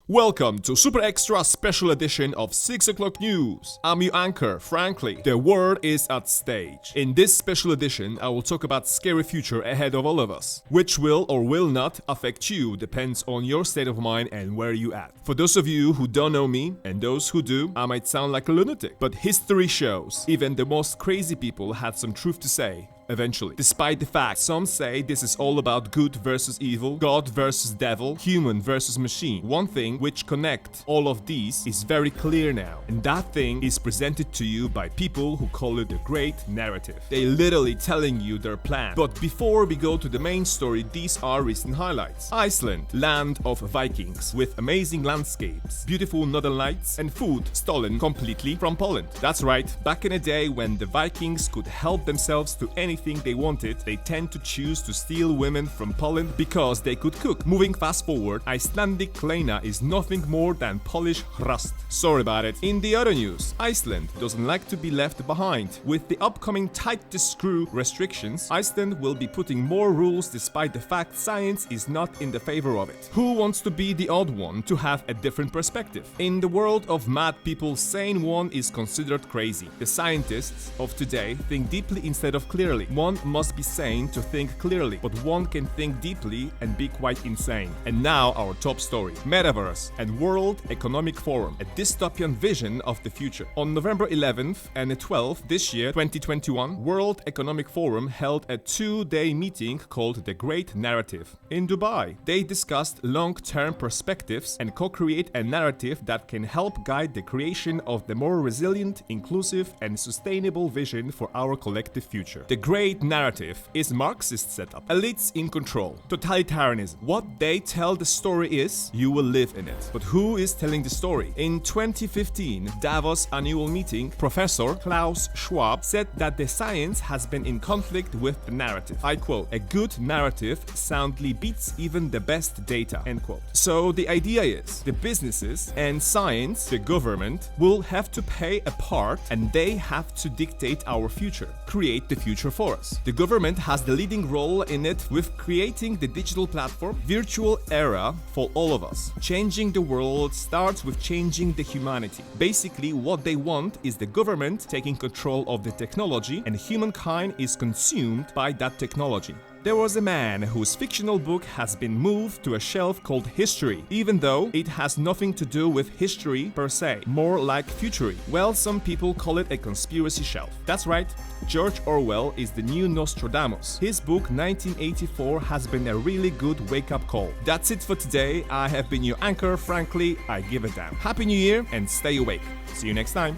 Welcome to Super Extra Special Edition of 6 o'clock News. I'm your anchor, Frankly. The world is at stage. In this special edition, I will talk about scary future ahead of all of us, which will or will not affect you depends on your state of mind and where you at. For those of you who don't know me, and those who do, I might sound like a lunatic, but history shows even the most crazy people had some truth to say. Eventually. Despite the fact some say this is all about good versus evil, God versus devil, human versus machine, one thing which connect all of these is very clear now, and that thing is presented to you by people who call it the great narrative. They literally telling you their plan. But before we go to the main story, these are recent highlights. Iceland, land of Vikings, with amazing landscapes, beautiful northern lights, and food stolen completely from Poland. That's right, back in a day when the Vikings could help themselves to anything they wanted, they tend to choose to steal women from Poland because they could cook. Moving fast forward, Icelandic Klena is nothing more than Polish rust. Sorry about it. In the other news, Iceland doesn't like to be left behind. With the upcoming tight the screw restrictions, Iceland will be putting more rules despite the fact science is not in the favor of it. Who wants to be the odd one to have a different perspective? In the world of mad people, sane one is considered crazy. The scientists of today think deeply instead of clearly. One must be sane to think clearly, but one can think deeply and be quite insane. And now our top story. Metaverse and World Economic Forum, a dystopian vision of the future. On November 11th and 12th this year, 2021, World Economic Forum held a 2-day meeting called The Great Narrative in Dubai. They discussed long-term perspectives and co-create a narrative that can help guide the creation of the more resilient, inclusive, and sustainable vision for our collective future. The Great Narrative is Marxist setup. Elites in control. Totalitarianism. What they tell the story is, you will live in it. But who is telling the story? In 2015 Davos annual meeting, Professor Klaus Schwab said that the science has been in conflict with the narrative. I quote, "A good narrative soundly beats even the best data," end quote. So the idea is, the businesses and science, the government, will have to play a part and they have to dictate our future, create the future for us. The government has the leading role in it with creating the digital platform, virtual era for all of us. Changing the world starts with changing the humanity. Basically, what they want is the government taking control of the technology and humankind is consumed by that technology. There was a man whose fictional book has been moved to a shelf called History, even though it has nothing to do with history per se, more like futury. Well, some people call it a conspiracy shelf. That's right, George Orwell is the new Nostradamus. His book 1984 has been a really good wake-up call. That's it for today. I have been your anchor, Frankly, I give a damn. Happy New Year and stay awake. See you next time.